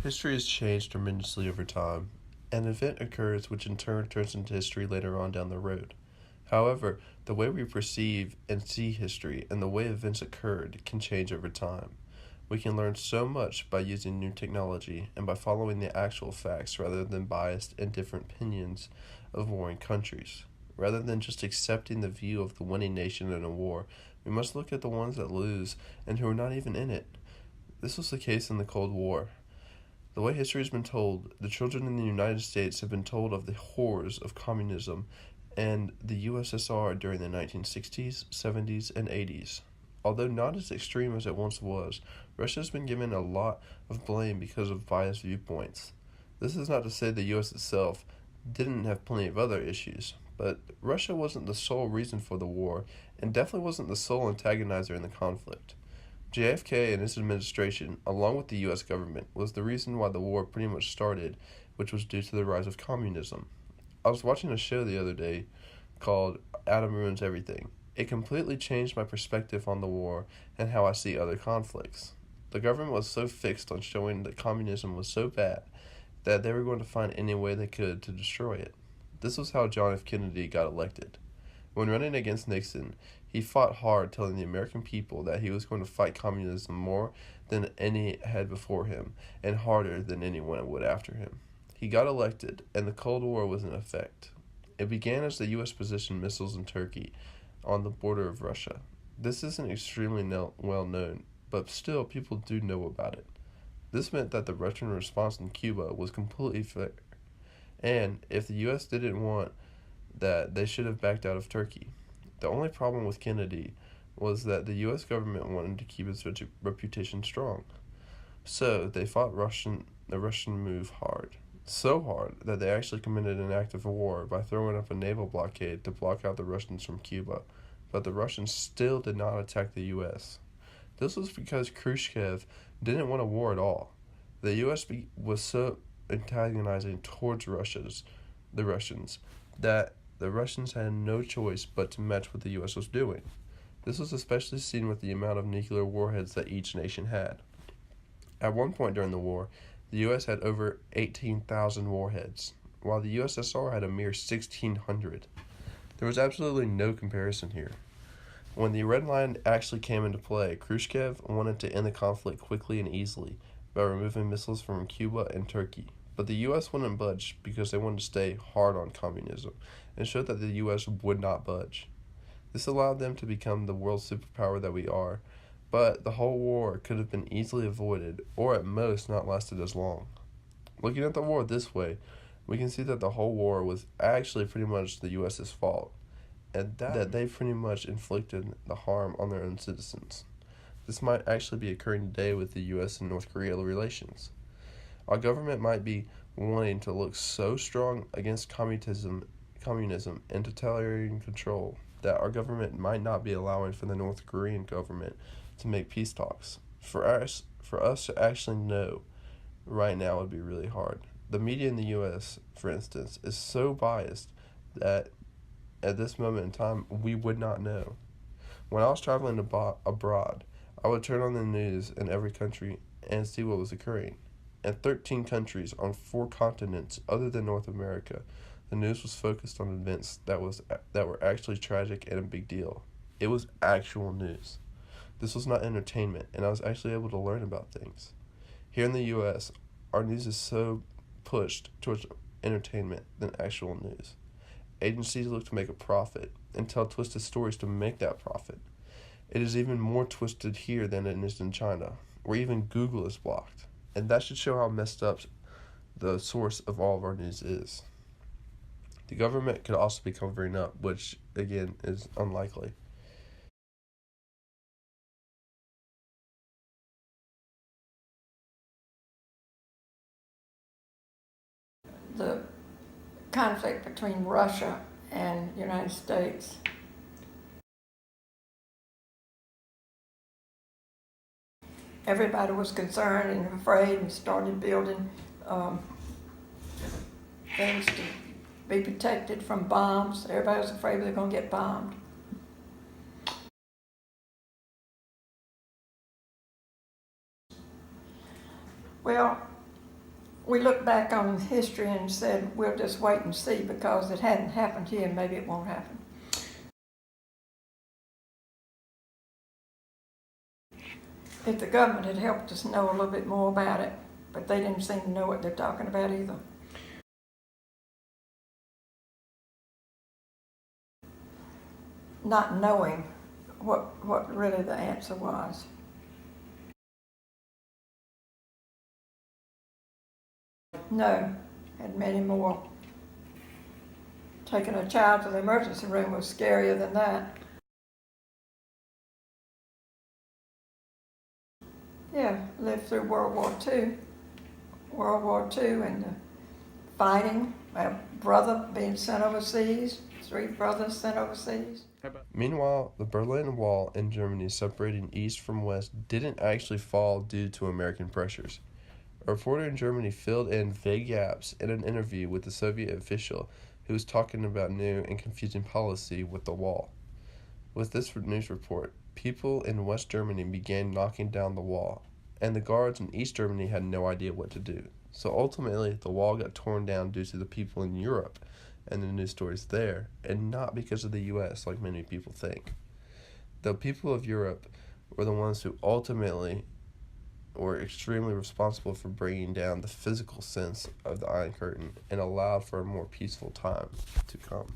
History has changed tremendously over time. An event occurs which in turn turns into history later on down the road. However, the way we perceive and see history and the way events occurred can change over time. We can learn so much by using new technology and by following the actual facts rather than biased and different opinions of warring countries. Rather than just accepting the view of the winning nation in a war, we must look at the ones that lose and who are not even in it. This was the case in the Cold War. The way history has been told, the children in the United States have been told of the horrors of communism and the USSR during the 1960s, 70s, and 80s. Although not as extreme as it once was, Russia has been given a lot of blame because of biased viewpoints. This is not to say the US itself didn't have plenty of other issues, but Russia wasn't the sole reason for the war, and definitely wasn't the sole antagonizer in the conflict. JFK and his administration, along with the U.S. government, was the reason why the war pretty much started, which was due to the rise of communism. I was watching a show the other day called Adam Ruins Everything. It completely changed my perspective on the war and how I see other conflicts. The government was so fixed on showing that communism was so bad that they were going to find any way they could to destroy it. This was how John F. Kennedy got elected. When running against Nixon, he fought hard telling the American people that he was going to fight communism more than any had before him, and harder than anyone would after him. He got elected, and the Cold War was in effect. It began as the U.S. positioned missiles in Turkey on the border of Russia. This isn't extremely well known, but still people do know about it. This meant that the Russian response in Cuba was completely fair, and if the U.S. didn't want that, they should have backed out of Turkey. The only problem with Kennedy was that the U.S. government wanted to keep its reputation strong. So they fought the Russian move hard. So hard that they actually committed an act of war by throwing up a naval blockade to block out the Russians from Cuba. But the Russians still did not attack the U.S. This was because Khrushchev didn't want a war at all. The U.S. was so antagonizing towards the Russians, that the Russians had no choice but to match what the U.S. was doing. This was especially seen with the amount of nuclear warheads that each nation had. At one point during the war, the U.S. had over 18,000 warheads, while the USSR had a mere 1,600. There was absolutely no comparison here. When the Red Line actually came into play, Khrushchev wanted to end the conflict quickly and easily by removing missiles from Cuba and Turkey. But the U.S. wouldn't budge because they wanted to stay hard on communism and showed that the U.S. would not budge. This allowed them to become the world superpower that we are, but the whole war could have been easily avoided or at most not lasted as long. Looking at the war this way, we can see that the whole war was actually pretty much the U.S.'s fault, and that they pretty much inflicted the harm on their own citizens. This might actually be occurring today with the U.S. and North Korea relations. Our government might be wanting to look so strong against communism and totalitarian control that our government might not be allowing for the North Korean government to make peace talks. For us to actually know right now would be really hard. The media in the U.S., for instance, is so biased that at this moment in time we would not know. When I was traveling abroad, I would turn on the news in every country and see what was occurring. In 13 countries on 4 continents other than North America, the news was focused on events that were actually tragic and a big deal. It was actual news. This was not entertainment, and I was actually able to learn about things. Here in the U.S., our news is so pushed towards entertainment than actual news. Agencies look to make a profit and tell twisted stories to make that profit. It is even more twisted here than it is in China, where even Google is blocked. And that should show how messed up the source of all of our news is. The government could also be covering up, which, again, is unlikely. The conflict between Russia and the United States. Everybody was concerned and afraid and started building things to be protected from bombs. Everybody was afraid they were going to get bombed. Well, we look back on history and said, we'll just wait and see because it hadn't happened here, maybe it won't happen. If the government had helped us know a little bit more about it, but they didn't seem to know what they're talking about either. Not knowing what really the answer was. No, had many more. Taking a child to the emergency room was scarier than that. Yeah, lived through World War II. World War II and the fighting, my brother being sent overseas, 3 brothers sent overseas. Meanwhile, the Berlin Wall in Germany separating east from west didn't actually fall due to American pressures. A reporter in Germany filled in vague gaps in an interview with a Soviet official who was talking about new and confusing policy with the wall. With this news report, people in West Germany began knocking down the wall, and the guards in East Germany had no idea what to do. So ultimately, the wall got torn down due to the people in Europe and the news stories there, and not because of the U.S. like many people think. The people of Europe were the ones who ultimately were extremely responsible for bringing down the physical sense of the Iron Curtain and allowed for a more peaceful time to come.